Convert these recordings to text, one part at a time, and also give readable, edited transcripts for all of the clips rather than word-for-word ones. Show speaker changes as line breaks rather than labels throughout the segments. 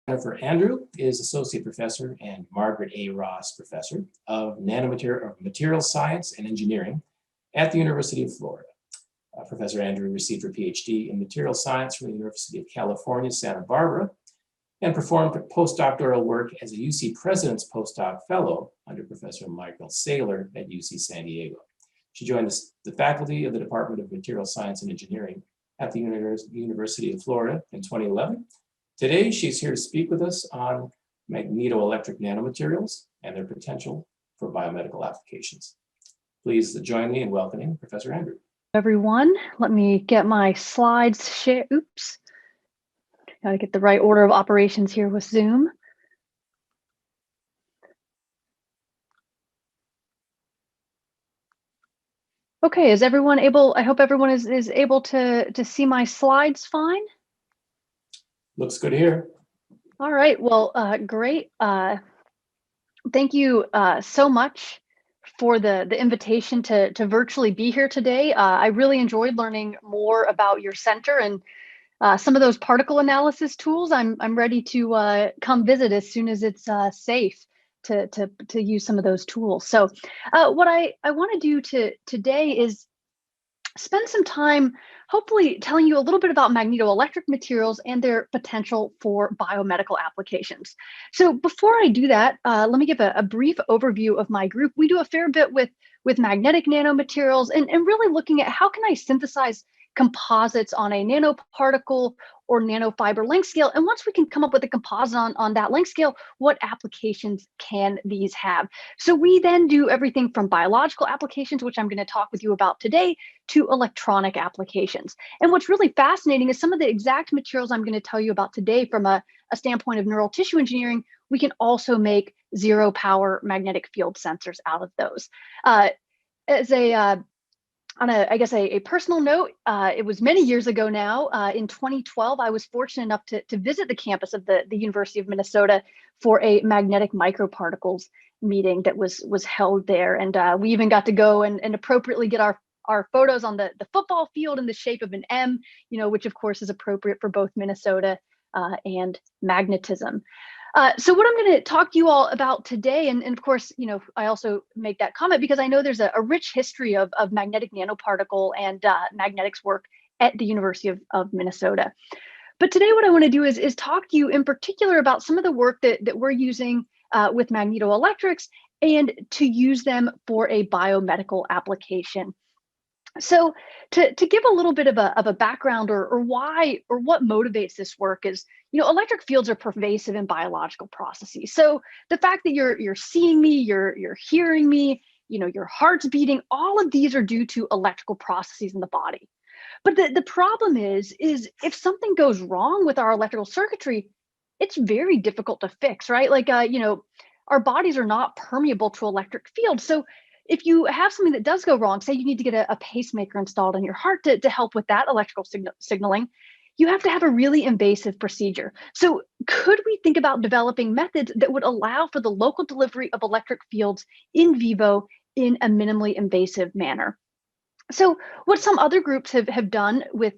Jennifer Andrew is Associate Professor and Margaret A. Ross Professor of Materials Science and Engineering at the University of Florida. Professor Andrew received her PhD in Materials Science from the University of California, Santa Barbara, and performed postdoctoral work as a UC President's Postdoc Fellow under Professor Michael Saylor at UC San Diego. She joined the faculty of the Department of Materials Science and Engineering at the University of Florida in 2011. Today, she's here to speak with us on magnetoelectric nanomaterials and their potential for biomedical applications. Please join me in welcoming Professor Andrew.
Everyone, let me get my slides shared. Oops, gotta get the right order of operations here with Zoom. Okay, is everyone able? I hope everyone is able to see my slides fine.
Looks good here.
All right, well, great. Thank you so much for the invitation to virtually be here today. I really enjoyed learning more about your center and some of those particle analysis tools. I'm ready to come visit as soon as it's safe to use some of those tools. So what I want to do today is spend some time hopefully telling you a little bit about magnetoelectric materials and their potential for biomedical applications. So before I do that, let me give a brief overview of my group. We do a fair bit with magnetic nanomaterials and really looking at how can I synthesize composites on a nanoparticle or nanofiber length scale. And once we can come up with a composite on that length scale, what applications can these have? So we then do everything from biological applications, which I'm going to talk with you about today, to electronic applications. And what's really fascinating is some of the exact materials I'm going to tell you about today from a standpoint of neural tissue engineering, we can also make zero power magnetic field sensors out of those. On a personal note, it was many years ago now. In 2012, I was fortunate enough to visit the campus of the University of Minnesota for a magnetic microparticles meeting that was held there. And we even got to go and appropriately get our photos on the football field in the shape of an M, which of course is appropriate for both Minnesota and magnetism. So what I'm going to talk to you all about today, and of course, I also make that comment because I know there's a rich history of magnetic nanoparticle and magnetics work at the University of Minnesota. But today what I want to do is talk to you in particular about some of the work that we're using with magnetoelectrics and to use them for a biomedical application. So to give a little bit of a background or why or what motivates this work is, electric fields are pervasive in biological processes. So the fact that you're seeing me, you're hearing me, your heart's beating, all of these are due to electrical processes in the body. But the problem is if something goes wrong with our electrical circuitry, it's very difficult to fix, right? Like, our bodies are not permeable to electric fields. So if you have something that does go wrong, say you need to get a pacemaker installed in your heart to help with that electrical signaling, you have to have a really invasive procedure. So could we think about developing methods that would allow for the local delivery of electric fields in vivo in a minimally invasive manner? So what some other groups have done with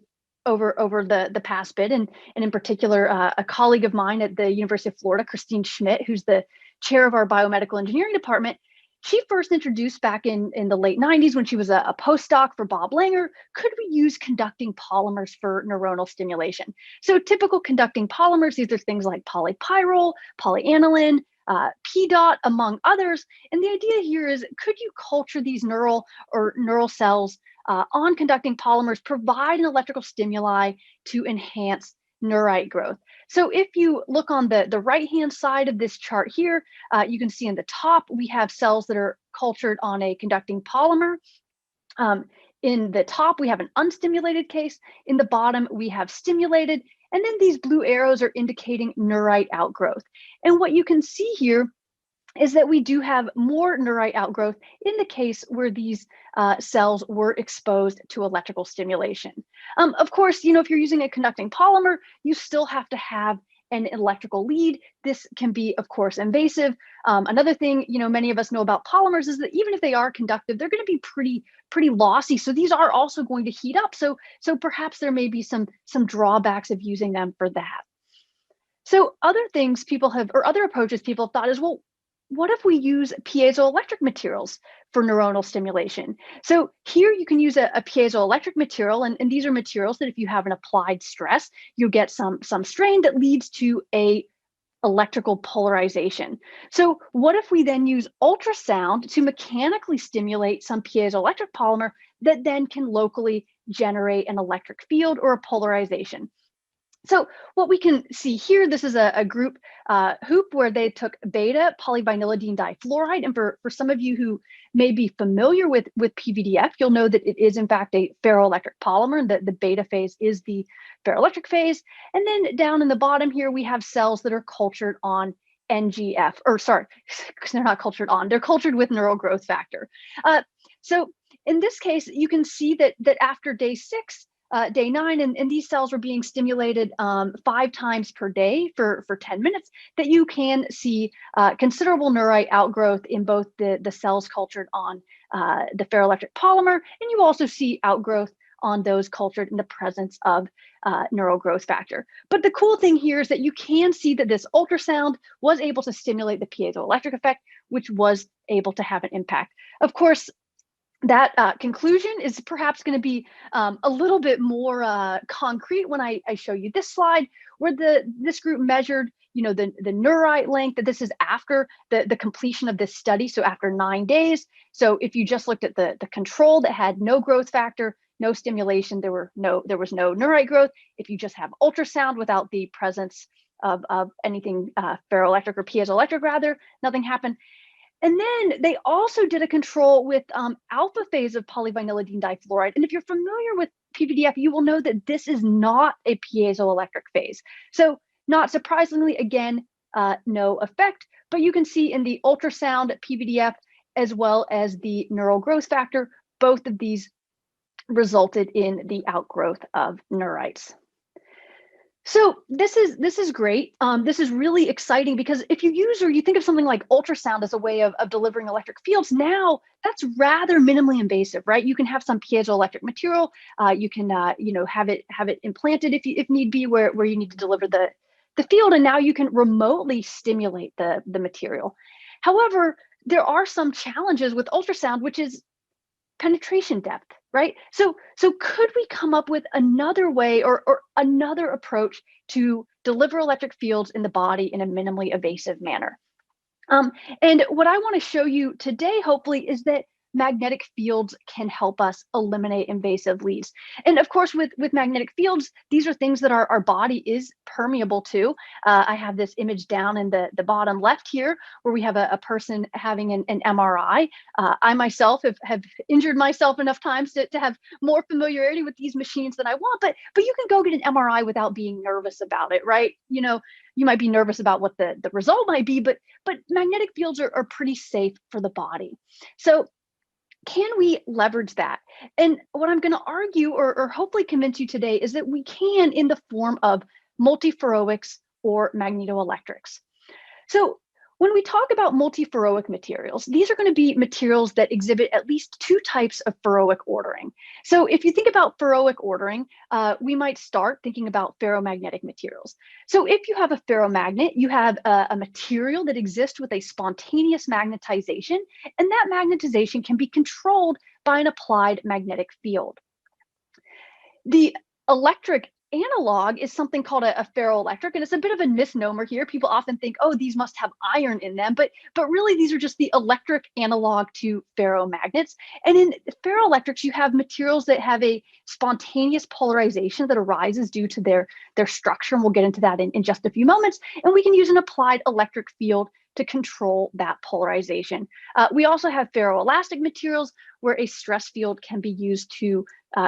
over the past bit, and in particular, a colleague of mine at the University of Florida, Christine Schmidt, who's the chair of our biomedical engineering department, she first introduced back in the late 90s when she was a postdoc for Bob Langer, could we use conducting polymers for neuronal stimulation? So typical conducting polymers, these are things like polypyrrole, polyaniline, P-dot, among others. And the idea here is, could you culture these neural cells on conducting polymers, provide an electrical stimuli to enhance neurite growth? So if you look on the right-hand side of this chart here, you can see in the top, we have cells that are cultured on a conducting polymer. In the top, we have an unstimulated case. In the bottom, we have stimulated. And then these blue arrows are indicating neurite outgrowth. And what you can see here is that we do have more neurite outgrowth in the case where these cells were exposed to electrical stimulation. Of course, if you're using a conducting polymer, you still have to have an electrical lead. This can be, of course, invasive. Another thing, many of us know about polymers is that even if they are conductive, they're going to be pretty lossy. So these are also going to heat up. So perhaps there may be some drawbacks of using them for that. So other things people have, or other approaches people have thought is, well, what if we use piezoelectric materials for neuronal stimulation? So here you can use a piezoelectric material, and these are materials that if you have an applied stress, you'll get some strain that leads to a electrical polarization. So what if we then use ultrasound to mechanically stimulate some piezoelectric polymer that then can locally generate an electric field or a polarization? So what we can see here, this is a group hoop where they took beta polyvinylidene difluoride. And for some of you who may be familiar with PVDF, you'll know that it is in fact a ferroelectric polymer, and the beta phase is the ferroelectric phase. And then down in the bottom here, we have cells that are cultured on NGF, or sorry, because they're not cultured on, they're cultured with neural growth factor. So in this case, you can see that after day 6, day 9, and these cells were being stimulated 5 times per day for 10 minutes, that you can see considerable neurite outgrowth in both the cells cultured on the ferroelectric polymer, and you also see outgrowth on those cultured in the presence of neural growth factor. But the cool thing here is that you can see that this ultrasound was able to stimulate the piezoelectric effect, which was able to have an impact. Of course, that conclusion is perhaps going to be a little bit more concrete when I show you this slide, where this group measured, the neurite length. That this is after the completion of this study, so after 9 days. So if you just looked at the control that had no growth factor, no stimulation, there was no neurite growth. If you just have ultrasound without the presence of anything ferroelectric or piezoelectric, rather, nothing happened. And then they also did a control with alpha phase of polyvinylidene difluoride. And if you're familiar with PVDF, you will know that this is not a piezoelectric phase. So not surprisingly, again, no effect, but you can see in the ultrasound PVDF as well as the neural growth factor, both of these resulted in the outgrowth of neurites. So this is great. This is really exciting because if you use or you think of something like ultrasound as a way of delivering electric fields, now that's rather minimally invasive, right? You can have some piezoelectric material. You can have it implanted if need be, where you need to deliver the field, and now you can remotely stimulate the material. However, there are some challenges with ultrasound, which is penetration depth, right? So could we come up with another way or another approach to deliver electric fields in the body in a minimally invasive manner? And what I want to show you today, hopefully, is that magnetic fields can help us eliminate invasive leads. And of course, with magnetic fields, these are things that our body is permeable to. I have this image down in the bottom left here, where we have a person having an MRI. I myself have injured myself enough times to have more familiarity with these machines than I want, but you can go get an MRI without being nervous about it, right? You might be nervous about what the result might be, but magnetic fields are pretty safe for the body. So can we leverage that? And what I'm going to argue or hopefully convince you today is that we can, in the form of multiferroics or magnetoelectrics. So when we talk about multiferroic materials, these are going to be materials that exhibit at least 2 types of ferroic ordering. So if you think about ferroic ordering, we might start thinking about ferromagnetic materials. So if you have a ferromagnet, you have a material that exists with a spontaneous magnetization, and that magnetization can be controlled by an applied magnetic field. The electric analog is something called a ferroelectric, and it's a bit of a misnomer here. People often think, oh, these must have iron in them, but really these are just the electric analog to ferromagnets. And in ferroelectrics, you have materials that have a spontaneous polarization that arises due to their structure, and we'll get into that in just a few moments. And we can use an applied electric field to control that polarization. We also have ferroelastic materials where a stress field can be used to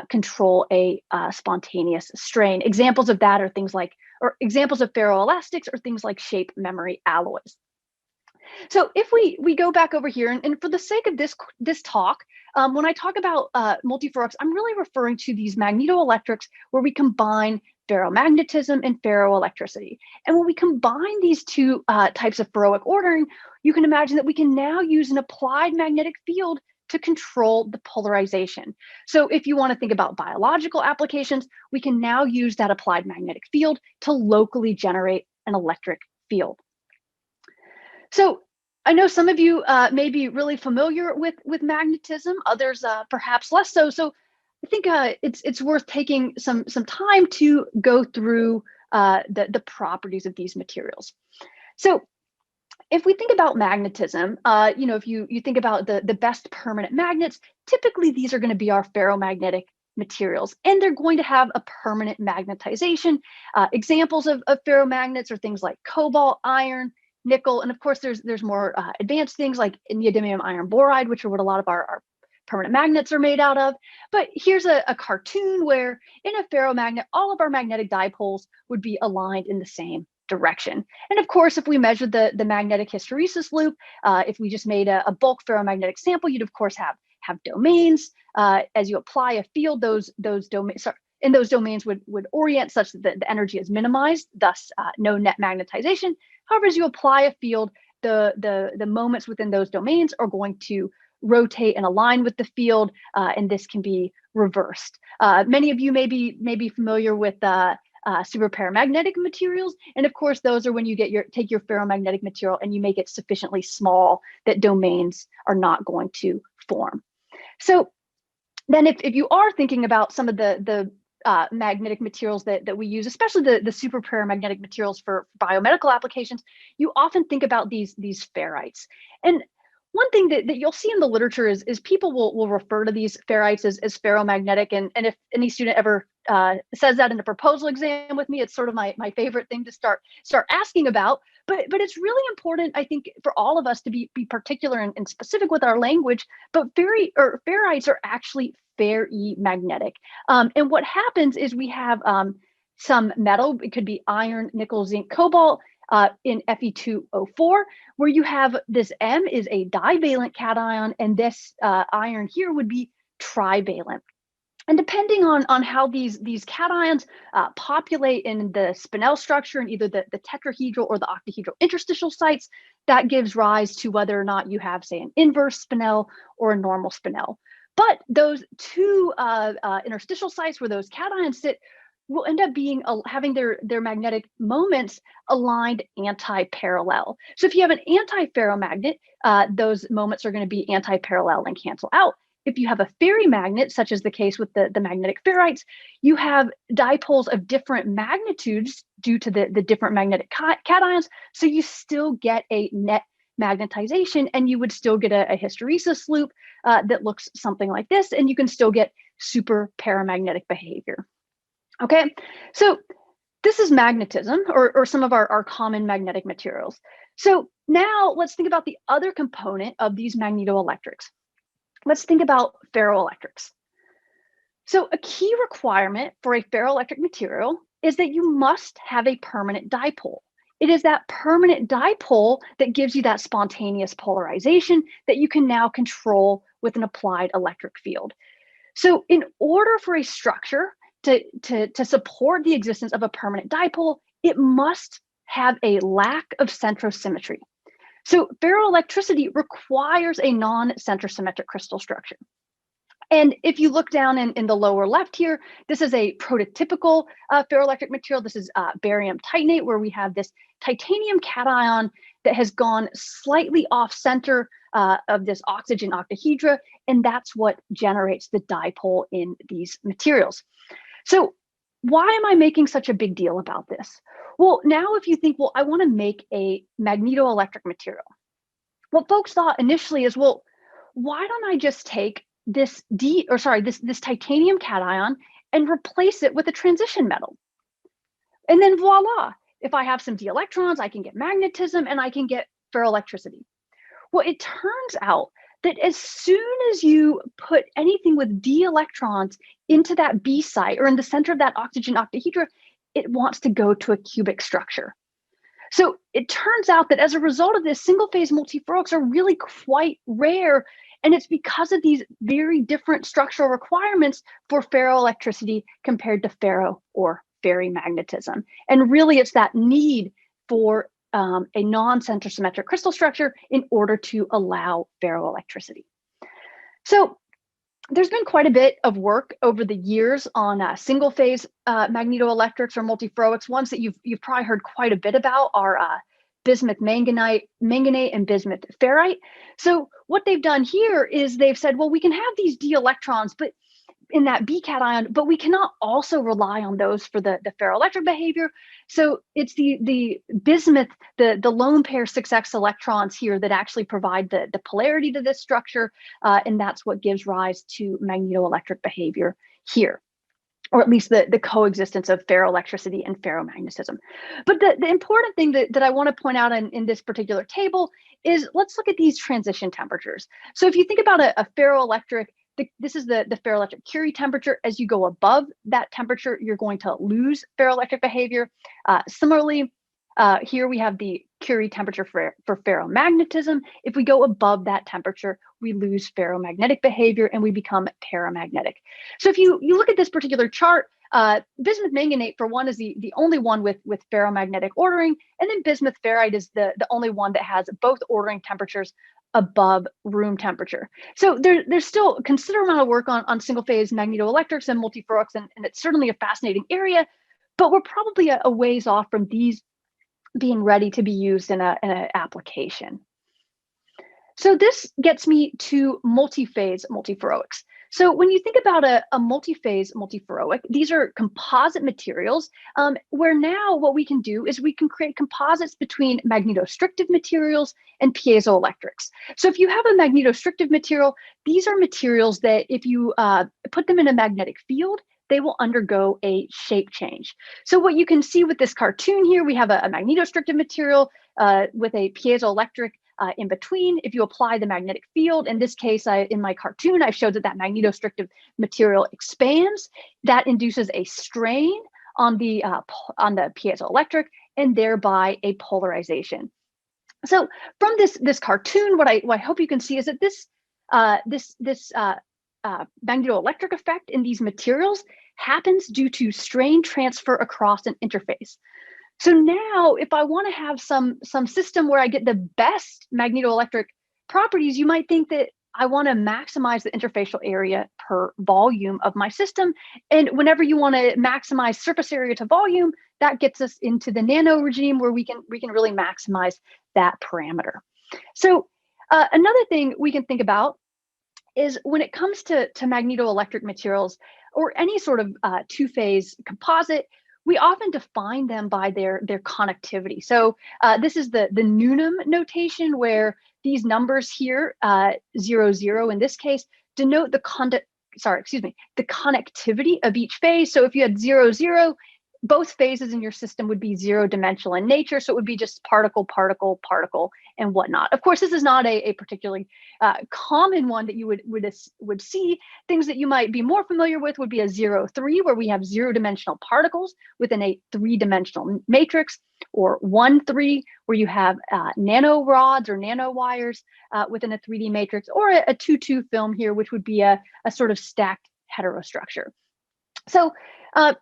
control a spontaneous strain. Examples of that are things like, or examples of ferroelastics are things like shape memory alloys. So if we go back over here, and for the sake of this talk, when I talk about multiferroics, I'm really referring to these magnetoelectrics where we combine ferromagnetism and ferroelectricity. And when we combine these 2 types of ferroic ordering, you can imagine that we can now use an applied magnetic field to control the polarization. So if you want to think about biological applications, we can now use that applied magnetic field to locally generate an electric field. So I know some of you may be really familiar with magnetism, others perhaps less so. So I think it's worth taking some time to go through the properties of these materials. So if we think about magnetism, if you think about the best permanent magnets, typically these are going to be our ferromagnetic materials, and they're going to have a permanent magnetization. Examples of ferromagnets are things like cobalt, iron, nickel, and of course there's more advanced things like neodymium iron boride, which are what a lot of our permanent magnets are made out of. But here's a cartoon where in a ferromagnet, all of our magnetic dipoles would be aligned in the same direction. And of course, if we measured the magnetic hysteresis loop, if we just made a bulk ferromagnetic sample, you'd of course have domains. As you apply a field, those domains in those domains would orient such that the energy is minimized, thus no net magnetization. However, as you apply a field, the moments within those domains are going to rotate and align with the field, and this can be reversed. Many of you may be familiar with superparamagnetic materials, and of course those are when you take your ferromagnetic material and you make it sufficiently small that domains are not going to form. So then if you are thinking about some of the magnetic materials that we use, especially the superparamagnetic materials for biomedical applications, you often think about these ferrites. And one thing that you'll see in the literature is people will refer to these ferrites as ferromagnetic, and if any student ever says that in a proposal exam with me, it's sort of my favorite thing to start asking about. But it's really important, I think, for all of us to be particular and specific with our language. But ferrites are actually ferrimagnetic, and what happens is we have some metal. It could be iron, nickel, zinc, cobalt. In Fe2O4, where you have this M is a divalent cation, and this iron here would be trivalent. And depending on how these cations populate in the spinel structure in either the tetrahedral or the octahedral interstitial sites, that gives rise to whether or not you have, say, an inverse spinel or a normal spinel. But those two interstitial sites where those cations sit will end up having their magnetic moments aligned anti-parallel. So if you have an anti-ferromagnet, those moments are going to be anti-parallel and cancel out. If you have a ferrimagnet, such as the case with the magnetic ferrites, you have dipoles of different magnitudes due to the different magnetic cations, so you still get a net magnetization, and you would still get a hysteresis loop that looks something like this, and you can still get super paramagnetic behavior. Okay, so this is magnetism, or some of our common magnetic materials. So now let's think about the other component of these magnetoelectrics. Let's think about ferroelectrics. So a key requirement for a ferroelectric material is that you must have a permanent dipole. It is that permanent dipole that gives you that spontaneous polarization that you can now control with an applied electric field. So in order for a structure to support the existence of a permanent dipole, it must have a lack of centrosymmetry. So ferroelectricity requires a non-centrosymmetric crystal structure. And if you look down in the lower left here, this is a prototypical ferroelectric material. This is barium titanate, where we have this titanium cation that has gone slightly off center of this oxygen octahedra, and that's what generates the dipole in these materials. So why am I making such a big deal about this? Well, now if you think, well, I want to make a magnetoelectric material, what folks thought initially is, well, why don't I just take this this titanium cation and replace it with a transition metal? And then voila, if I have some d electrons, I can get magnetism and I can get ferroelectricity. Well, it turns out that as soon as you put anything with d electrons into that B site or in the center of that oxygen octahedra, it wants to go to a cubic structure. So it turns out that as a result of this, single phase multiferroics are really quite rare. And it's because of these very different structural requirements for ferroelectricity compared to ferro or ferrimagnetism. And really, it's that need for a non-centrosymmetric crystal structure in order to allow ferroelectricity. So there's been quite a bit of work over the years on single phase magnetoelectrics or multiferroics. Ones that you've probably heard quite a bit about are bismuth manganate and bismuth ferrite. So what they've done here is they've said, well, we can have these d electrons, but in that B cation, but we cannot also rely on those for the ferroelectric behavior. So it's the bismuth, the lone pair 6s electrons here that actually provide the polarity to this structure, and that's what gives rise to magnetoelectric behavior here, or at least the coexistence of ferroelectricity and ferromagnetism. But the important thing that I want to point out in this particular table is, let's look at these transition temperatures. So if you think about a ferroelectric, this is the ferroelectric Curie temperature. As you go above that temperature, you're going to lose ferroelectric behavior. Similarly, here we have the Curie temperature for ferromagnetism. If we go above that temperature, we lose ferromagnetic behavior and we become paramagnetic. So if you look at this particular chart, bismuth manganate, for one, is the only one with ferromagnetic ordering, and then bismuth ferrite is the only one that has both ordering temperatures above room temperature. So there's still a considerable amount of work on single phase magnetoelectrics and multiferroics, and it's certainly a fascinating area, but we're probably a ways off from these being ready to be used in an application. So this gets me to multi-phase multiferroics. So when you think about a multi-phase multiferroic, these are composite materials, where now what we can do is we can create composites between magnetostrictive materials and piezoelectrics. So if you have a magnetostrictive material, these are materials that if you put them in a magnetic field, they will undergo a shape change. So what you can see with this cartoon here, we have a magnetostrictive material with a piezoelectric in between. If you apply the magnetic field, in this case, in my cartoon, I showed that magnetostrictive material expands. That induces a strain on the piezoelectric and thereby a polarization. So from this cartoon, what I hope you can see is that this magnetoelectric effect in these materials happens due to strain transfer across an interface. So now, if I want to have some system where I get the best magnetoelectric properties, you might think that I want to maximize the interfacial area per volume of my system. And whenever you want to maximize surface area to volume, that gets us into the nano regime, where we can really maximize that parameter. So another thing we can think about is, when it comes to magnetoelectric materials or any sort of two-phase composite, we often define them by their connectivity. So this is the Neuronal notation, where these numbers here, 0, 0 in this case, denote the connectivity of each phase. So if you had 0, 0, both phases in your system would be zero-dimensional in nature. So it would be just particle, particle, particle, and whatnot. Of course, this is not a particularly common one that you would see. Things that you might be more familiar with would be a 0, 3, where we have zero-dimensional particles within a three-dimensional matrix, or 1, 3, where you have nano rods or nano wires within a 3D matrix, or a 2, 2 film here, which would be a sort of stacked heterostructure. So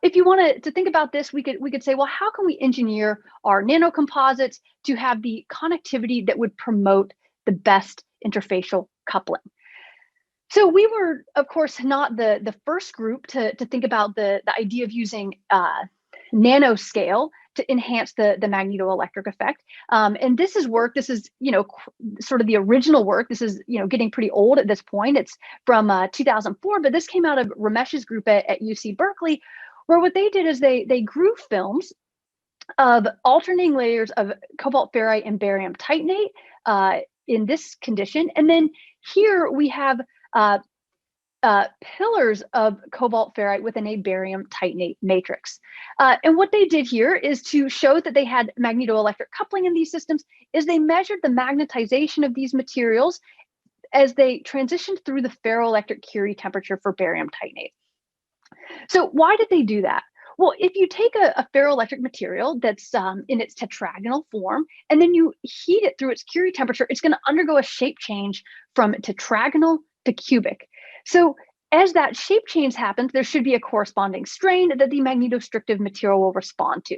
if you want to think about this, we could say, well, how can we engineer our nanocomposites to have the connectivity that would promote the best interfacial coupling? So we were, of course, not the first group to think about the idea of using nanoscale to enhance the magnetoelectric effect. And this is work, this is, sort of the original work. This is, getting pretty old at this point. It's from 2004, but this came out of Ramesh's group at UC Berkeley, where what they did is they grew films of alternating layers of cobalt ferrite and barium titanate in this condition. And then here we have pillars of cobalt ferrite within a barium titanate matrix. And what they did here is, to show that they had magnetoelectric coupling in these systems, is they measured the magnetization of these materials as they transitioned through the ferroelectric Curie temperature for barium titanate. So why did they do that? Well, if you take a ferroelectric material that's in its tetragonal form, and then you heat it through its Curie temperature, it's going to undergo a shape change from tetragonal to cubic. So as that shape change happens, there should be a corresponding strain that the magnetostrictive material will respond to.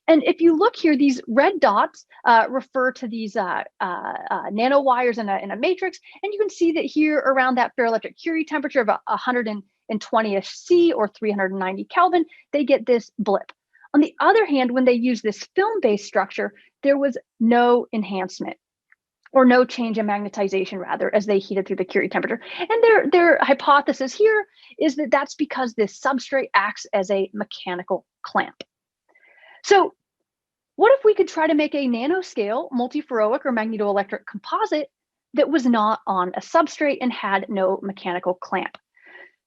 And if you look here, these red dots refer to these nanowires in a matrix. And you can see that here around that ferroelectric Curie temperature of 120-ish C or 390 Kelvin, they get this blip. On the other hand, when they use this film-based structure, there was no enhancement or no change in magnetization, rather, as they heated through the Curie temperature. And their hypothesis here is that that's because this substrate acts as a mechanical clamp. So what if we could try to make a nanoscale multiferroic or magnetoelectric composite that was not on a substrate and had no mechanical clamp?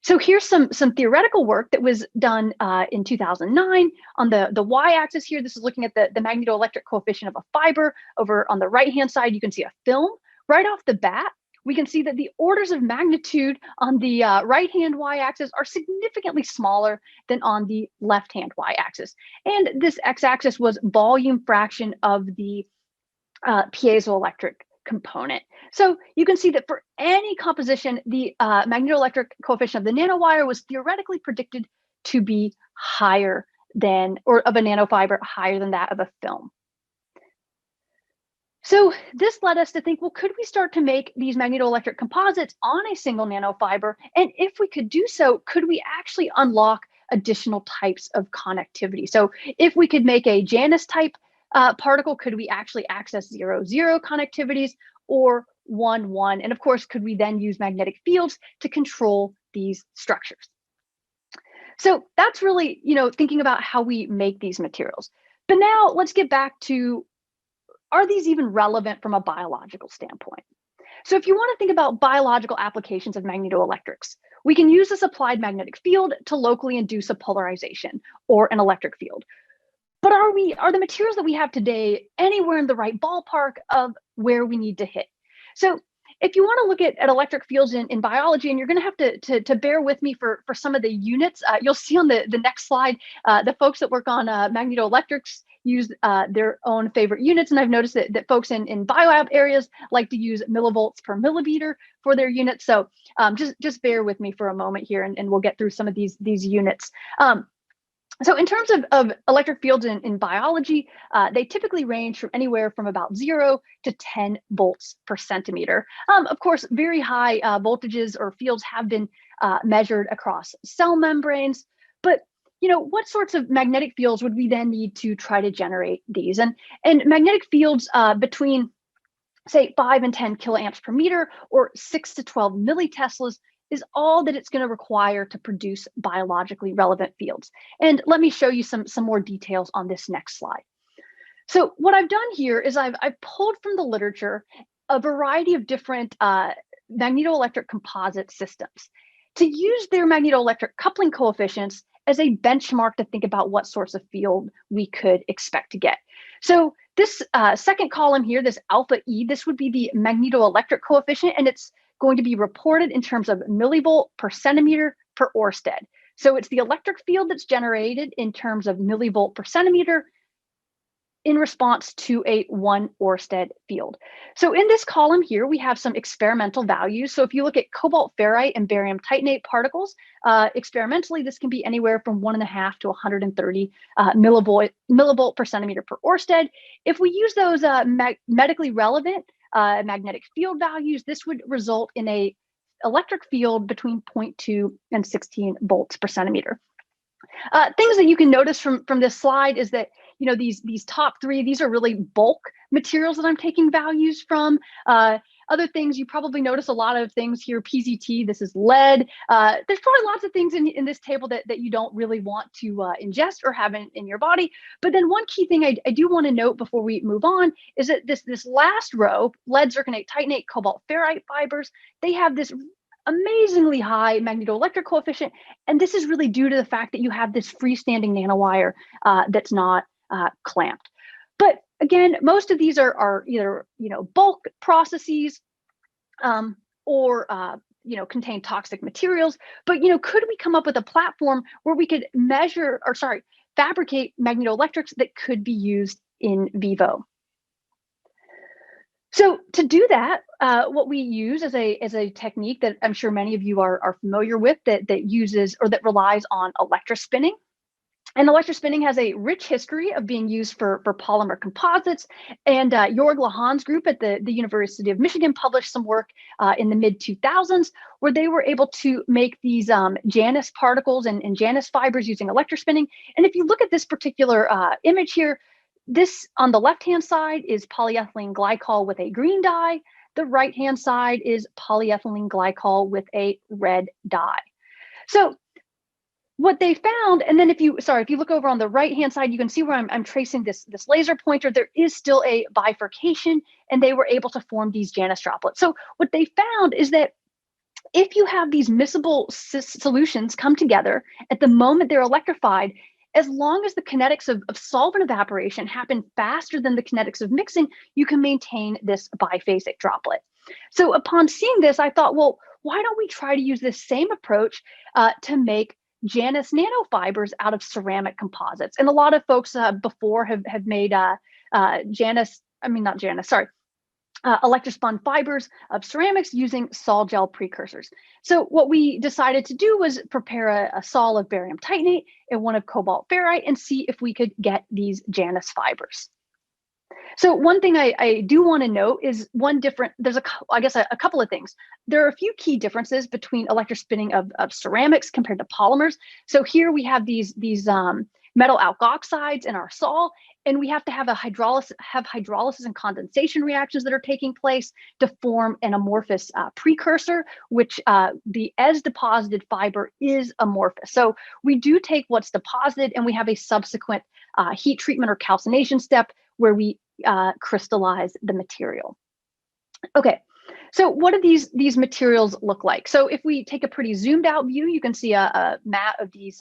So here's some theoretical work that was done in 2009 on the y-axis here. This is looking at the magnetoelectric coefficient of a fiber. Over on the right-hand side, you can see a film. Right off the bat, we can see that the orders of magnitude on the right-hand y-axis are significantly smaller than on the left-hand y-axis. And this x-axis was volume fraction of the piezoelectric component. So you can see that for any composition, the magnetoelectric coefficient of the nanowire was theoretically predicted to be higher than, or of a nanofiber, higher than that of a film. So this led us to think, well, could we start to make these magnetoelectric composites on a single nanofiber? And if we could do so, could we actually unlock additional types of connectivity? So if we could make a Janus type particle, could we actually access 0-0 connectivities or 1-1? And of course, could we then use magnetic fields to control these structures? So that's really, thinking about how we make these materials. But now let's get back to, are these even relevant from a biological standpoint? So if you want to think about biological applications of magnetoelectrics, we can use this applied magnetic field to locally induce a polarization or an electric field. But are the materials that we have today anywhere in the right ballpark of where we need to hit? So if you want to look at electric fields in biology, and you're going to have to bear with me for some of the units, you'll see on the next slide, the folks that work on magnetoelectrics use their own favorite units. And I've noticed that folks in biolab areas like to use millivolts per milliliter for their units. So just bear with me for a moment here, and we'll get through some of these units. So in terms of electric fields in biology, they typically range from anywhere from about 0 to 10 volts per centimeter. Of course, very high voltages or fields have been measured across cell membranes, but what sorts of magnetic fields would we then need to try to generate these? And magnetic fields between, say, 5 and 10 kiloamps per meter or 6 to 12 milliteslas is all that it's going to require to produce biologically relevant fields. And let me show you some more details on this next slide. So what I've done here is I've pulled from the literature a variety of different magnetoelectric composite systems to use their magnetoelectric coupling coefficients as a benchmark to think about what sorts of field we could expect to get. So this second column here, this alpha E, this would be the magnetoelectric coefficient, and it's going to be reported in terms of millivolt per centimeter per Oersted. So it's the electric field that's generated in terms of millivolt per centimeter in response to a 1 Oersted field. So in this column here, we have some experimental values. So if you look at cobalt ferrite and barium titanate particles, experimentally, this can be anywhere from 1.5 to 130 millivolt per centimeter per Oersted. If we use those medically relevant magnetic field values, this would result in a electric field between 0.2 and 16 volts per centimeter. Things that you can notice from this slide is that these top three, these are really bulk materials that I'm taking values from. Other things, you probably notice a lot of things here. PZT, this is lead. There's probably lots of things in this table that you don't really want to ingest or have in your body. But then one key thing I do want to note before we move on is that this last row, lead, zirconate, titanate, cobalt ferrite fibers, they have this amazingly high magnetoelectric coefficient. And this is really due to the fact that you have this freestanding nanowire that's not clamped. But again, most of these are either bulk processes or contain toxic materials. But could we come up with a platform where we could fabricate magnetoelectrics that could be used in vivo? So to do that, what we use as a technique that I'm sure many of you are familiar with that uses or that relies on electrospinning. And electrospinning has a rich history of being used for polymer composites. And Jorg Lahan's group at the University of Michigan published some work in the mid-2000s where they were able to make these Janus particles and Janus fibers using electrospinning. And if you look at this particular image here, this on the left-hand side is polyethylene glycol with a green dye. The right-hand side is polyethylene glycol with a red dye. So what they found, and then if you look over on the right-hand side, you can see where I'm tracing this laser pointer. There is still a bifurcation, and they were able to form these Janus droplets. So what they found is that if you have these miscible solutions come together at the moment they're electrified, as long as the kinetics of solvent evaporation happen faster than the kinetics of mixing, you can maintain this biphasic droplet. So upon seeing this, I thought, well, why don't we try to use this same approach to make Janus nanofibers out of ceramic composites? And a lot of folks before have made electrospun fibers of ceramics using sol gel precursors. So what we decided to do was prepare a sol of barium titanate and one of cobalt ferrite and see if we could get these Janus fibers. So one thing I do want to note is there's a couple of things. There are a few key differences between electrospinning of ceramics compared to polymers. So here we have these metal alkoxides in our sol, and we have to have hydrolysis and condensation reactions that are taking place to form an amorphous precursor, which the as deposited fiber is amorphous. So we do take what's deposited and we have a subsequent heat treatment or calcination step where we crystallize the material. Okay, so what do these materials look like? So if we take a pretty zoomed out view, you can see a mat of these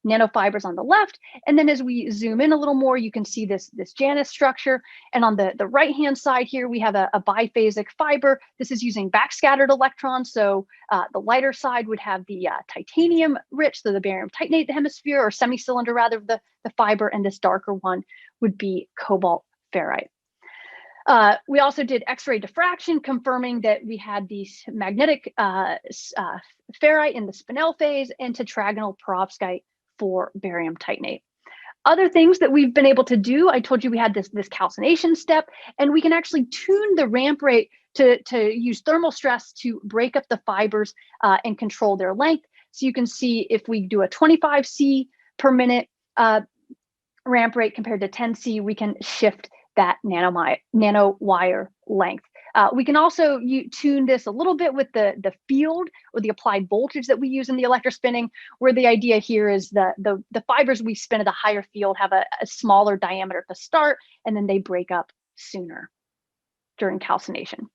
nanofibers on the left. And then as we zoom in a little more, you can see this Janus structure. And on the right-hand side here, we have a biphasic fiber. This is using backscattered electrons. So the lighter side would have the titanium rich, so the barium titanate hemisphere or semi-cylinder rather, the fiber, and this darker one would be cobalt ferrite. We also did X-ray diffraction, confirming that we had these magnetic ferrite in the spinel phase and tetragonal perovskite for barium titanate. Other things that we've been able to do, I told you we had this calcination step, and we can actually tune the ramp rate to use thermal stress to break up the fibers and control their length. So you can see if we do a 25 C per minute ramp rate compared to 10 C, we can shift that nanowire length. We can also tune this a little bit with the field or the applied voltage that we use in the electrospinning, where the idea here is the fibers we spin at a higher field have a smaller diameter to start, and then they break up sooner during calcination.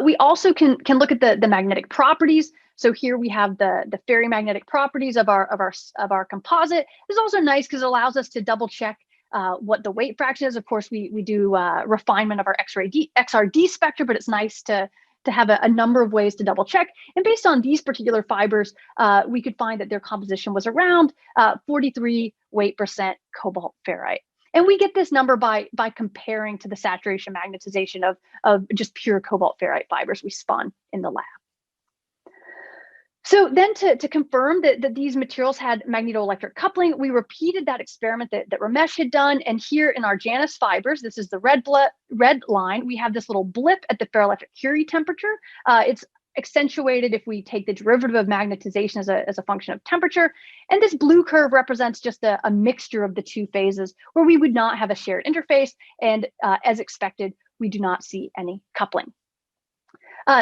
We also can look at the magnetic properties. So here we have the ferrimagnetic properties of our composite. This is also nice because it allows us to double check what the weight fraction is. Of course, we do refinement of our XRD spectra, but it's nice to have a number of ways to double check. And based on these particular fibers, we could find that their composition was around 43% weight cobalt ferrite. And we get this number by comparing to the saturation magnetization of just pure cobalt ferrite fibers we spun in the lab. So then to confirm that these materials had magnetoelectric coupling, we repeated that experiment that Ramesh had done. And here in our Janus fibers, this is the red line, we have this little blip at the ferroelectric Curie temperature. It's accentuated if we take the derivative of magnetization as a function of temperature. And this blue curve represents just a mixture of the two phases where we would not have a shared interface. And as expected, we do not see any coupling.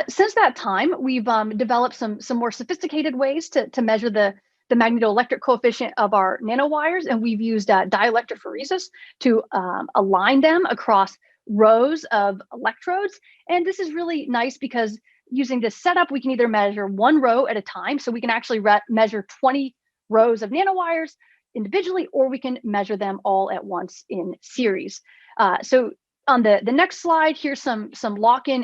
Since that time, we've developed some more sophisticated ways to measure the magnetoelectric coefficient of our nanowires, and we've used dielectrophoresis to align them across rows of electrodes. And this is really nice because using this setup, we can either measure one row at a time, so we can actually measure 20 rows of nanowires individually, or we can measure them all at once in series. So on the next slide, here's some lock-in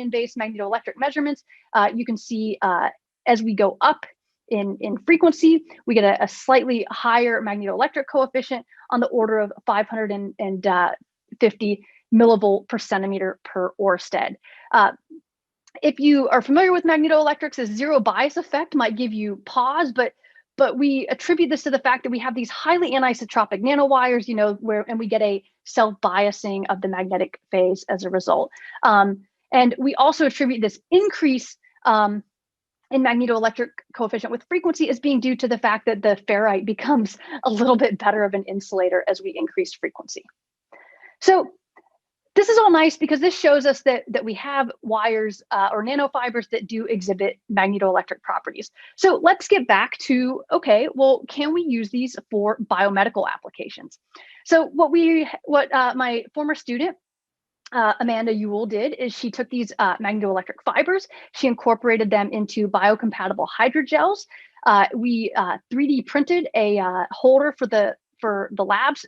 based magnetoelectric measurements. You can see as we go up in frequency, we get a slightly higher magnetoelectric coefficient on the order of 550 millivolt per centimeter per Oersted. If you are familiar with magnetoelectrics, a zero bias effect might give you pause, but But we attribute this to the fact that we have these highly anisotropic nanowires, and we get a self-biasing of the magnetic phase as a result. And we also attribute this increase in magnetoelectric coefficient with frequency as being due to the fact that the ferrite becomes a little bit better of an insulator as we increase frequency. So this is all nice because this shows us that we have wires or nanofibers that do exhibit magnetoelectric properties. So let's get back to, okay, well, can we use these for biomedical applications? So what my former student, Amanda Ewell, did is she took these magnetoelectric fibers, she incorporated them into biocompatible hydrogels. We 3D printed a holder for the labs,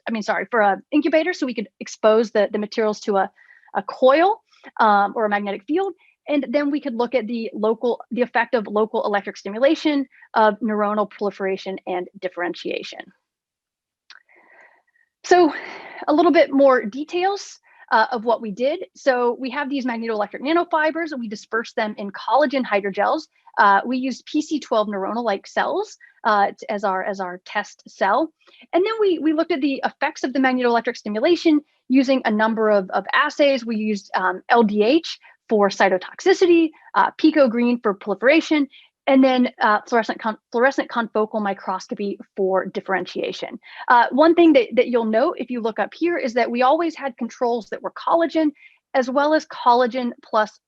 for an incubator, so we could expose the materials to a coil or a magnetic field. And then we could look at the effect of local electric stimulation of neuronal proliferation and differentiation. So a little bit more details of what we did. So we have these magnetoelectric nanofibers, and we dispersed them in collagen hydrogels. We used PC12 neuronal-like cells as our test cell. And then we looked at the effects of the magnetoelectric stimulation using a number of assays. We used LDH for cytotoxicity, pico green for proliferation, and then fluorescent confocal microscopy for differentiation. One thing that you'll note if you look up here is that we always had controls that were collagen, as well as collagen plus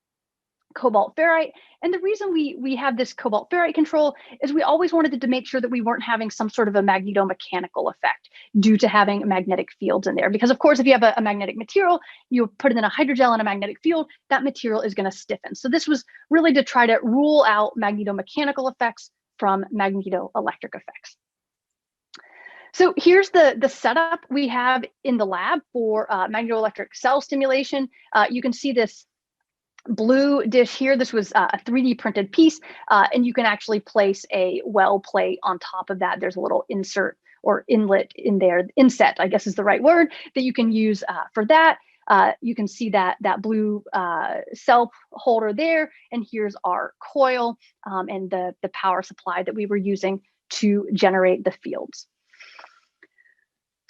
cobalt ferrite. And the reason we have this cobalt ferrite control is we always wanted to make sure that we weren't having some sort of a magnetomechanical effect due to having magnetic fields in there. Because of course, if you have a magnetic material, you put it in a hydrogel in a magnetic field, that material is going to stiffen. So this was really to try to rule out magnetomechanical effects from magnetoelectric effects. So here's the setup we have in the lab for magnetoelectric cell stimulation. You can see this blue dish here. This was a 3D printed piece, and you can actually place a well plate on top of that. There's a little insert or inlet in there, inset, I guess is the right word, that you can use for that. You can see that blue cell holder there, and here's our coil and the power supply that we were using to generate the fields.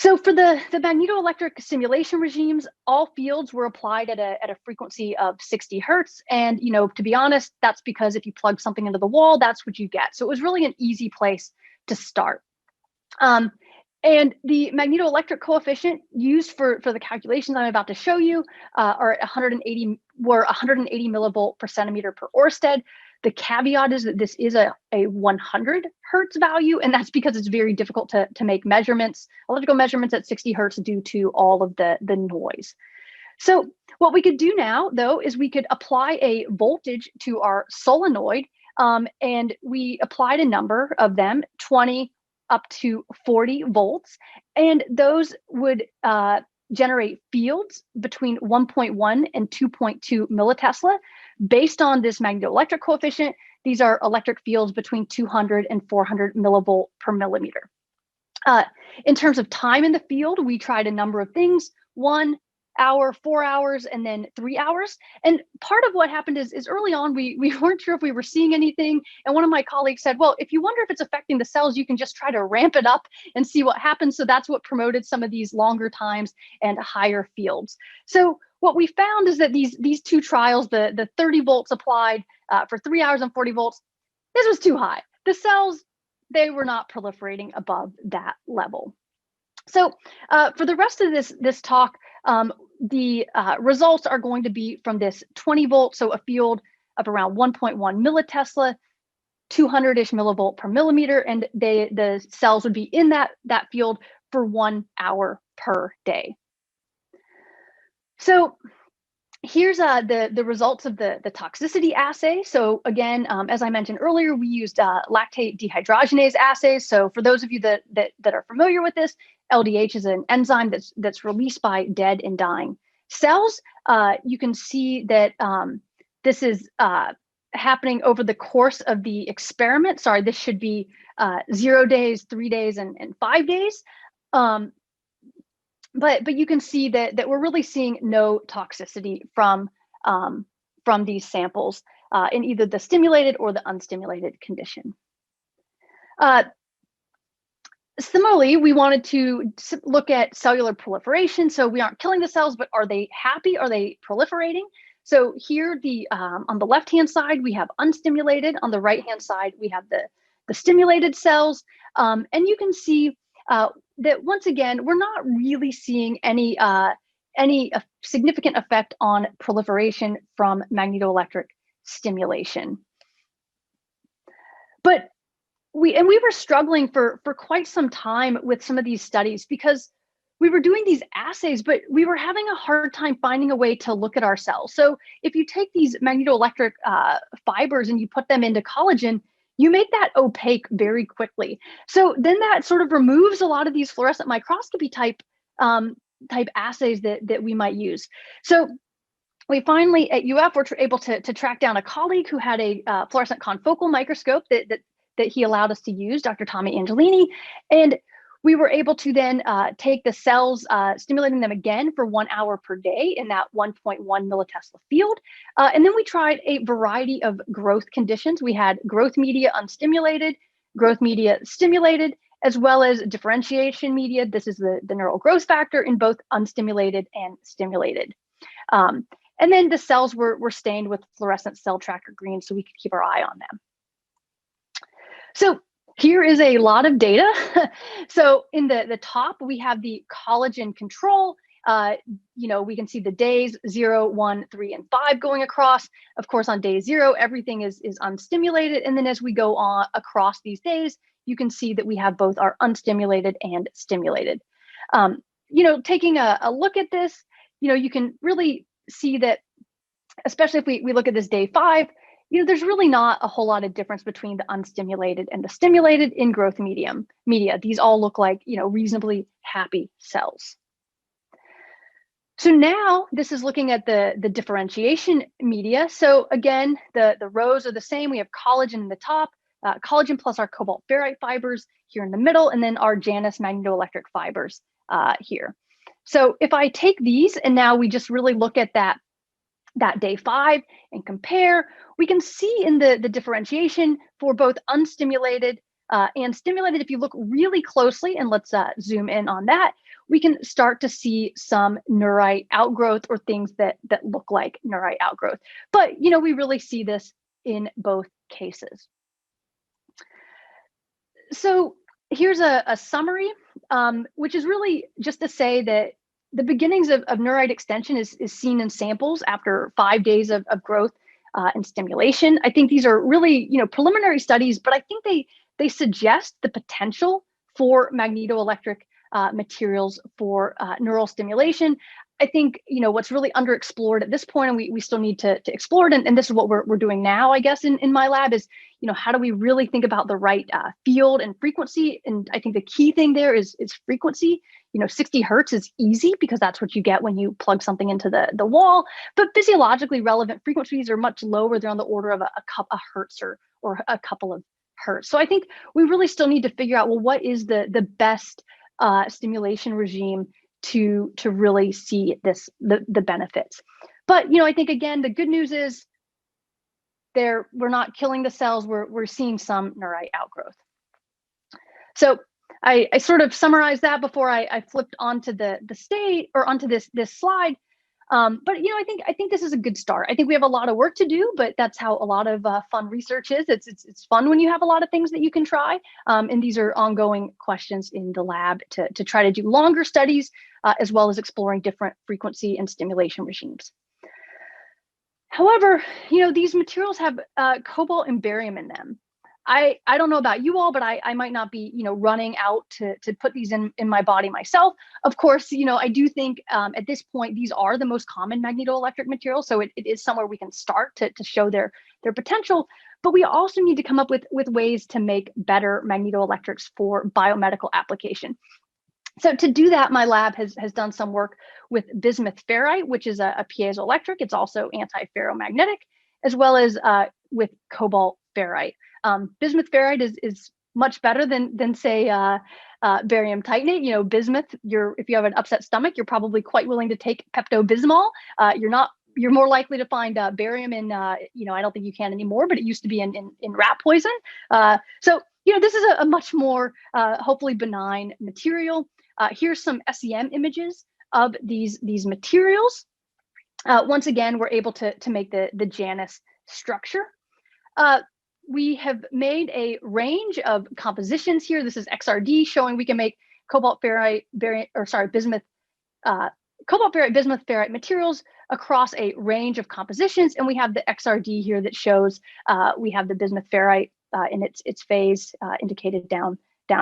So for the magnetoelectric simulation regimes, all fields were applied at a frequency of 60 hertz. And, to be honest, that's because if you plug something into the wall, that's what you get. So it was really an easy place to start. And the magnetoelectric coefficient used for the calculations I'm about to show you were 180 millivolt per centimeter per Oersted. The caveat is that this is a 100 hertz value, and that's because it's very difficult to make electrical measurements at 60 hertz due to all of the noise. So what we could do now, though, is we could apply a voltage to our solenoid, and we applied a number of them, 20 up to 40 volts, and those would generate fields between 1.1 and 2.2 millitesla. Based on this magnetoelectric coefficient, these are electric fields between 200 and 400 millivolt per millimeter. In terms of time in the field, we tried a number of things: 1 hour, 4 hours, and then 3 hours. And part of what happened is early on, we weren't sure if we were seeing anything. And one of my colleagues said, well, if you wonder if it's affecting the cells, you can just try to ramp it up and see what happens. So that's what promoted some of these longer times and higher fields. So what we found is that these two trials, the 30 volts applied for 3 hours and 40 volts, this was too high. The cells, they were not proliferating above that level. So for the rest of this talk, the results are going to be from this 20 volt, so a field of around 1.1 millitesla, 200-ish millivolt per millimeter, and the cells would be in that field for 1 hour per day. So here's the results of the toxicity assay. So again, as I mentioned earlier, we used lactate dehydrogenase assays. So for those of you that are familiar with this, LDH is an enzyme that's released by dead and dying cells. You can see that this is happening over the course of the experiment. Sorry, this should be 0 days, 3 days, and 5 days. But you can see that we're really seeing no toxicity from these samples in either the stimulated or the unstimulated condition. Similarly, we wanted to look at cellular proliferation. So we aren't killing the cells, but are they happy? Are they proliferating? So here, on the left-hand side, we have unstimulated. On the right-hand side, we have the stimulated cells. And you can see that once again, we're not really seeing any significant effect on proliferation from magnetoelectric stimulation. But we were struggling for quite some time with some of these studies because we were doing these assays, but we were having a hard time finding a way to look at our cells. So if you take these magnetoelectric fibers and you put them into collagen, you make that opaque very quickly. So then that sort of removes a lot of these fluorescent microscopy type assays that we might use. So we finally at UF were able to track down a colleague who had a fluorescent confocal microscope that he allowed us to use, Dr. Tommy Angelini. And we were able to then take the cells, stimulating them again for 1 hour per day in that 1.1 millitesla field. And then we tried a variety of growth conditions. We had growth media unstimulated, growth media stimulated, as well as differentiation media. This is the neural growth factor in both unstimulated and stimulated. And then the cells were stained with fluorescent cell tracker green so we could keep our eye on them. So here is a lot of data. So in the top, we have the collagen control. We can see the days 0, 1, 3, and 5 going across. Of course, on day 0, everything is unstimulated. And then as we go on across these days, you can see that we have both our unstimulated and stimulated. Taking a look at this, you can really see that, especially if we look at this day 5, there's really not a whole lot of difference between the unstimulated and the stimulated in growth media. These all look like, reasonably happy cells. So now this is looking at the differentiation media. So again, the rows are the same. We have collagen in the top, collagen plus our cobalt ferrite fibers here in the middle, and then our Janus magnetoelectric fibers here. So if I take these and now we just really look at that day 5 and compare, we can see in the differentiation for both unstimulated and stimulated. If you look really closely, and let's zoom in on that, we can start to see some neurite outgrowth or things that look like neurite outgrowth. But we really see this in both cases. So here's a summary, which is really just to say that the beginnings of neurite extension is seen in samples after 5 days of growth and stimulation. I think these are really preliminary studies, but I think they suggest the potential for magnetoelectric materials for neural stimulation. I think what's really underexplored at this point, and we still need to explore it, and this is what we're doing now, I guess, in my lab, is how do we really think about the right field and frequency? And I think the key thing there is frequency. 60 hertz is easy because that's what you get when you plug something into the wall. But physiologically relevant frequencies are much lower. They're on the order of a hertz or a couple of hertz. So I think we really still need to figure out, well, what is the best stimulation regime to really see the benefits. But I think again, the good news is we're not killing the cells. We're seeing some neurite outgrowth. So I sort of summarized that before I flipped onto the state or onto this slide. But I think this is a good start. I think we have a lot of work to do, but that's how a lot of fun research is. It's fun when you have a lot of things that you can try. And these are ongoing questions in the lab to try to do longer studies, as well as exploring different frequency and stimulation regimes. However, these materials have cobalt and barium in them. I don't know about you all, but I might not be, running out to put these in my body myself. Of course, I do think at this point, these are the most common magnetoelectric materials. So it is somewhere we can start to show their potential. But we also need to come up with ways to make better magnetoelectrics for biomedical application. So to do that, my lab has done some work with bismuth ferrite, which is a piezoelectric. It's also antiferromagnetic, as well as with cobalt ferrite. Bismuth ferrite is much better than say barium titanate. Bismuth, if you have an upset stomach, you're probably quite willing to take Pepto-Bismol. You're more likely to find barium in, I don't think you can anymore, but it used to be in rat poison. So this is a much more hopefully benign material. Here's some SEM images of these materials. Once again, we're able to make the Janus structure. We have made a range of compositions here. This is XRD showing we can make cobalt ferrite bismuth ferrite materials across a range of compositions. And we have the XRD here that shows we have the bismuth ferrite in its phase indicated down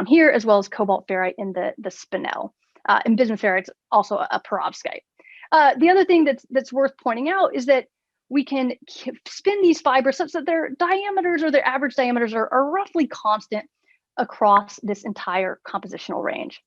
here, as well as cobalt ferrite in the spinel. And bismuth ferrite is also a perovskite. The other thing that's worth pointing out is that we can spin these fibers such that their diameters or their average diameters are roughly constant across this entire compositional range.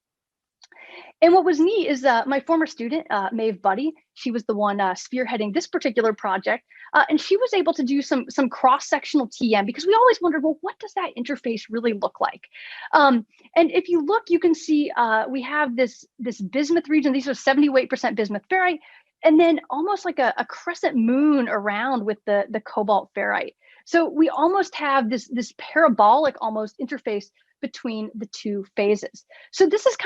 And what was neat is my former student, Maeve Buddy, she was the one spearheading this particular project, and she was able to do some cross-sectional TM, because we always wondered, well, what does that interface really look like? And if you look, you can see we have this bismuth region. These are 78% bismuth ferrite, and then almost like a crescent moon around with the cobalt ferrite. So we almost have this parabolic almost interface between the two phases. So this is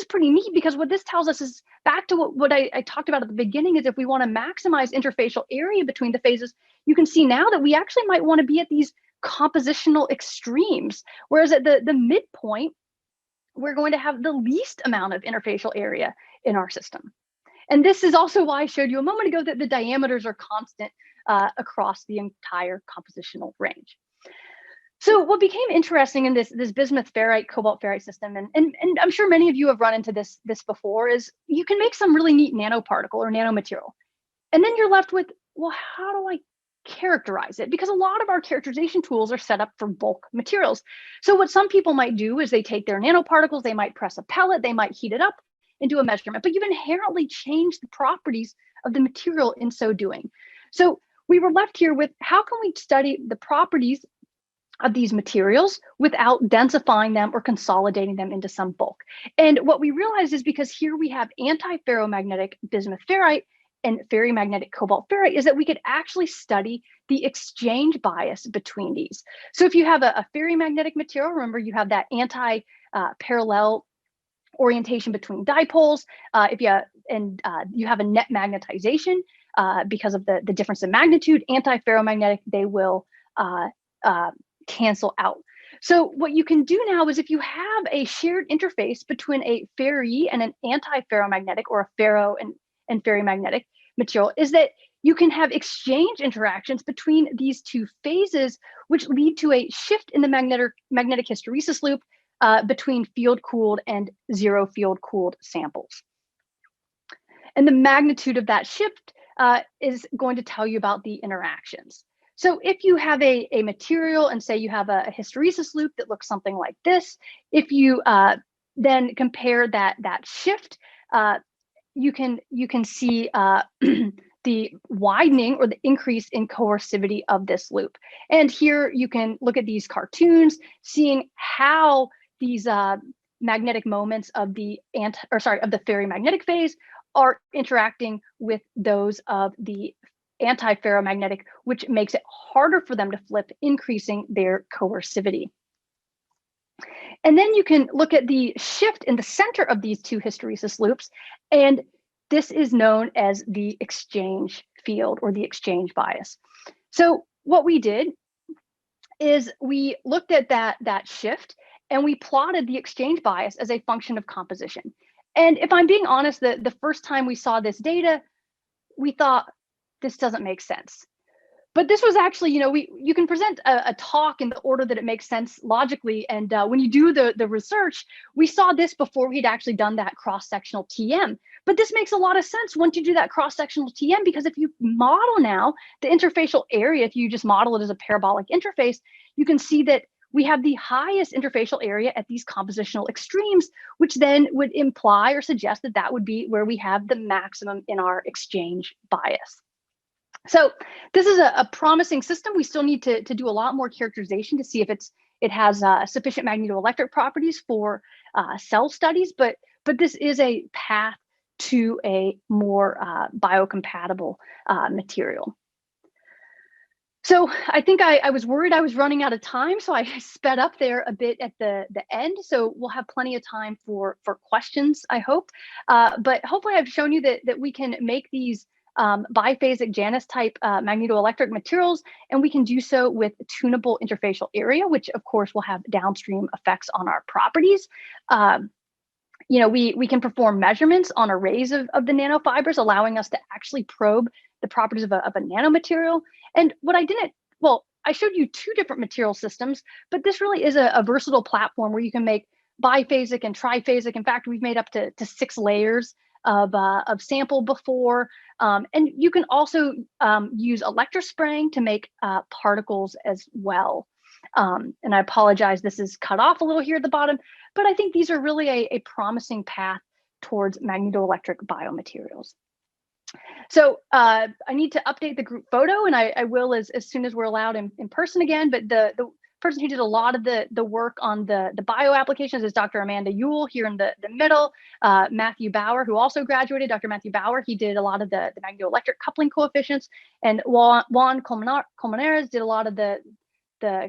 pretty neat, because what this tells us is back to what I talked about at the beginning, is if we want to maximize interfacial area between the phases, you can see now that we actually might want to be at these compositional extremes, whereas at the midpoint, we're going to have the least amount of interfacial area in our system. And this is also why I showed you a moment ago that the diameters are constant across the entire compositional range. So what became interesting in this bismuth ferrite cobalt ferrite system, and I'm sure many of you have run into this before, is you can make some really neat nanoparticle or nanomaterial, and then you're left with, well, how do I characterize it? Because a lot of our characterization tools are set up for bulk materials. So what some people might do is they take their nanoparticles, they might press a pellet, they might heat it up and do a measurement, but you've inherently changed the properties of the material in so doing. So we were left here with, how can we study the properties of these materials without densifying them or consolidating them into some bulk? And what we realized is, because here we have anti-ferromagnetic bismuth ferrite and ferrimagnetic cobalt ferrite, is that we could actually study the exchange bias between these. So if you have a ferrimagnetic material, remember you have that anti-parallel orientation between dipoles. If you have a net magnetization because of the difference in magnitude, anti-ferromagnetic, they will cancel out. So what you can do now is, if you have a shared interface between a ferri and an anti-ferromagnetic, or a ferro and ferrimagnetic material, is that you can have exchange interactions between these two phases, which lead to a shift in the magnetic hysteresis loop between field-cooled and zero field-cooled samples. And the magnitude of that shift is going to tell you about the interactions. So if you have a material, and say you have a hysteresis loop that looks something like this, if you then compare that shift, you can see the widening or the increase in coercivity of this loop. And here you can look at these cartoons, seeing how these magnetic moments of the ferrimagnetic phase are interacting with those of the anti-ferromagnetic, which makes it harder for them to flip, increasing their coercivity. And then you can look at the shift in the center of these two hysteresis loops, and this is known as the exchange field, or the exchange bias. So what we did is we looked at that shift, and we plotted the exchange bias as a function of composition. And if I'm being honest, the first time we saw this data, we thought, this doesn't make sense. But this was actually, you can present a talk in the order that it makes sense logically. And when you do the research, we saw this before we'd actually done that cross-sectional TM. But this makes a lot of sense once you do that cross-sectional TM, because if you model now the interfacial area, if you just model it as a parabolic interface, you can see that we have the highest interfacial area at these compositional extremes, which then would imply or suggest that that would be where we have the maximum in our exchange bias. So this is a promising system. We still need to do a lot more characterization to see if it has sufficient magnetoelectric properties for cell studies, but this is a path to a more biocompatible material. So I think I was worried I was running out of time, so I sped up there a bit at the end. So we'll have plenty of time for questions, I hope. But hopefully I've shown you that we can make these biphasic Janus type magnetoelectric materials, and we can do so with tunable interfacial area, which of course will have downstream effects on our properties. We can perform measurements on arrays of the nanofibers, allowing us to actually probe the properties of a nanomaterial. And what I didn't, well, I showed you two different material systems, but this really is a versatile platform where you can make biphasic and triphasic. In fact, we've made up to 6 layers of sample before. And you can also use electrospinning to make particles as well. And I apologize, this is cut off a little here at the bottom, but I think these are really a promising path towards magnetoelectric biomaterials. So I need to update the group photo, and I will as soon as we're allowed in person again. But the person who did a lot of the work on the bio applications is Dr. Amanda Ewell here in the middle. Matthew Bauer, who also graduated, Dr. Matthew Bauer, he did a lot of the magnetoelectric coupling coefficients, and Juan Colmenares did a lot of the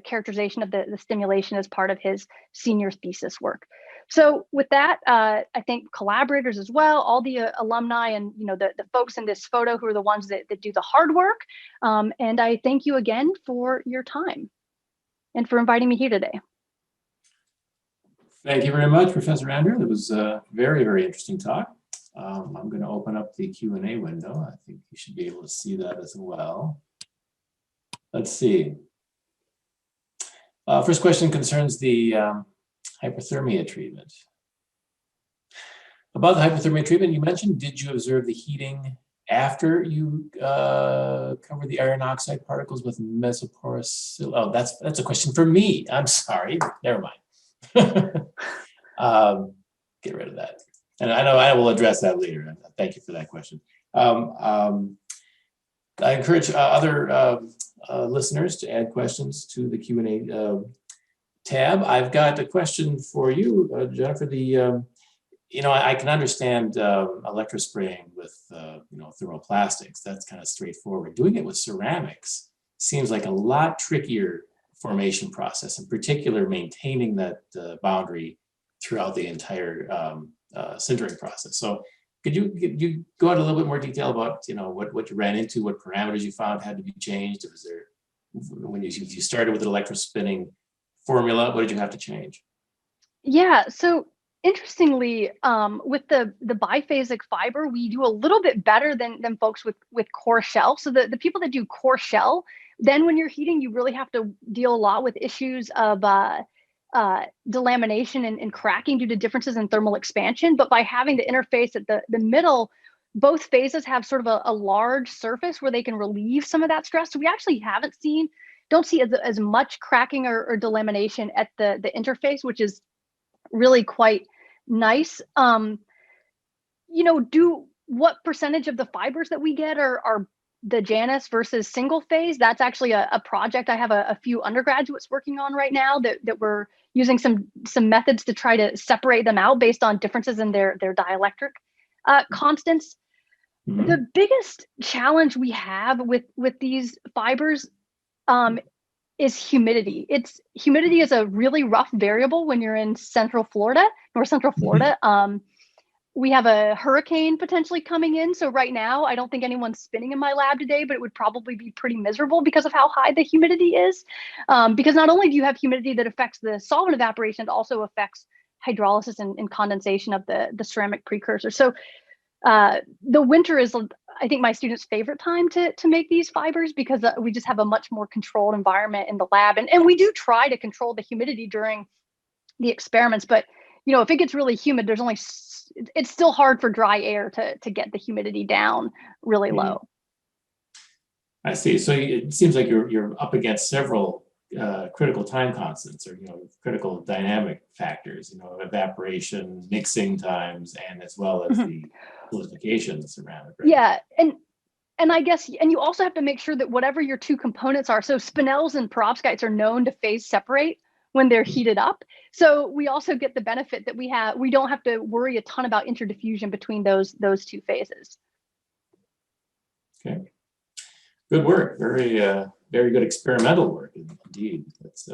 characterization of the stimulation as part of his senior thesis work. So with that, I thank collaborators as well, all the alumni and the folks in this photo who are the ones that do the hard work. And I thank you again for your time and for inviting me here today.
Thank you very much, Professor Andrew. It was a very, very interesting talk. I'm going to open up the Q&A window. I think you should be able to see that as well. Let's see. First question concerns the hypothermia treatment. About the hypothermia treatment you mentioned, did you observe the heating after you covered the iron oxide particles with mesoporous? Oh, that's a question for me. I'm sorry. Never mind. Get rid of that. And I know I will address that later. Thank you for that question. I encourage other listeners to add questions to the Q&A tab. I've got a question for you, Jennifer. I can understand electrospraying with thermoplastics. That's kind of straightforward. Doing it with ceramics seems like a lot trickier formation process, in particular maintaining that boundary throughout the entire sintering process. So could you go into a little bit more detail about what you ran into, what parameters you found had to be changed? Was there, when you started with the electrospinning formula, what did you have to change?
Yeah, so interestingly, with the biphasic fiber, we do a little bit better than folks with core shell. So the people that do core shell, then when you're heating, you really have to deal a lot with issues of delamination and cracking due to differences in thermal expansion. But by having the interface at the middle, both phases have sort of a large surface where they can relieve some of that stress. So we actually don't see as much cracking or delamination at the interface, which is really quite nice. What percentage of the fibers that we get are the Janus versus single phase? That's actually a project I have a few undergraduates working on right now that we're using some methods to try to separate them out based on differences in their dielectric constants. Mm-hmm. The biggest challenge we have with these fibers is humidity. Humidity is a really rough variable when you're in Central Florida, North Central Florida. Mm-hmm. We have a hurricane potentially coming in. So right now, I don't think anyone's spinning in my lab today, but it would probably be pretty miserable because of how high the humidity is. Because not only do you have humidity that affects the solvent evaporation, it also affects hydrolysis and condensation of the ceramic precursor. So the winter is, I think, my students' favorite time to make these fibers because we just have a much more controlled environment in the lab. And we do try to control the humidity during the experiments, but if it gets really humid, it's still hard for dry air to get the humidity down really low.
I see. So it seems like you're up against several critical time constants or critical dynamic factors, evaporation, mixing times, and as well as the solidification ceramic. Right?
Yeah, and I guess, and you also have to make sure that whatever your two components are, so spinels and perovskites are known to phase separate when they're heated up. So we also get the benefit that we don't have to worry a ton about interdiffusion between those two phases.
Okay, good work. Very very good experimental work, indeed. That's,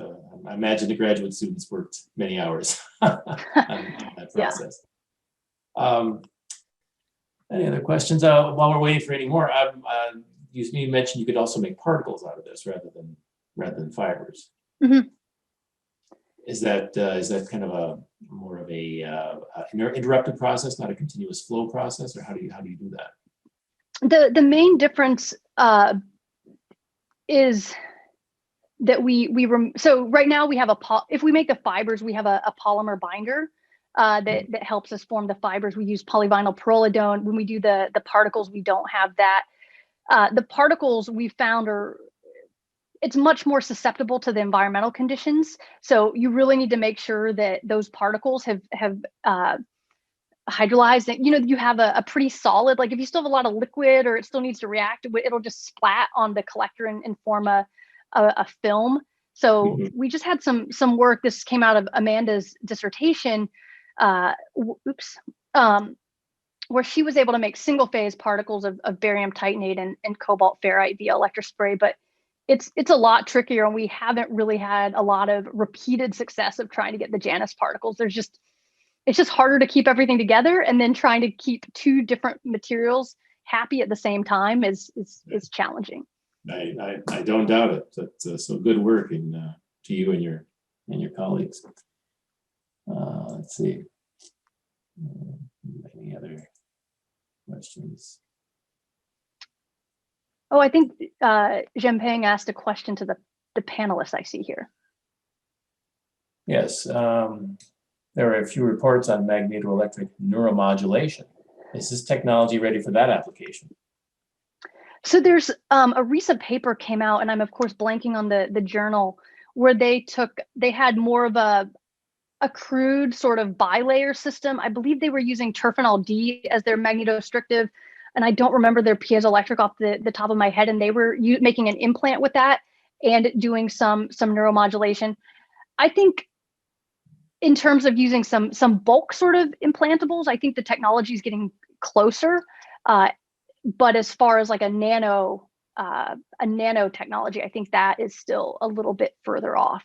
I imagine the graduate students worked many hours on that process. Any other questions? While we're waiting for any more, you mentioned you could also make particles out of this rather than fibers.
Mm-hmm.
Is that kind of a more of a interrupted process, not a continuous flow process, or how do you do that?
The main difference is that so right now we have if we make the fibers, we have a polymer binder that helps us form the fibers. We use polyvinyl pyrrolidone. When we do the particles, we don't have that. The particles we found it's much more susceptible to the environmental conditions. So you really need to make sure that those particles have hydrolyzed, that you have a pretty solid, like if you still have a lot of liquid or it still needs to react, it'll just splat on the collector and form a film. So we just had some work. This came out of Amanda's dissertation, where she was able to make single phase particles of barium titanate and cobalt ferrite via electrospray, but it's a lot trickier, and we haven't really had a lot of repeated success of trying to get the Janus particles. It's just harder to keep everything together, and then trying to keep two different materials happy at the same time is challenging.
I don't doubt it. That's so good work to you and your colleagues. Let's see. Any other questions?
Oh, I think Zhempeng asked a question to the panelists I see here.
Yes, there are a few reports on magnetoelectric neuromodulation. Is this technology ready for that application?
So there's a recent paper came out, and I'm of course blanking on the journal, where they had more of a crude sort of bilayer system. I believe they were using terphenol D as their magnetostrictive, and I don't remember their piezoelectric off the top of my head. And they were making an implant with that and doing some neuromodulation. I think in terms of using some bulk sort of implantables, I think the technology is getting closer. But as far as like a nano technology, I think that is still a little bit further off.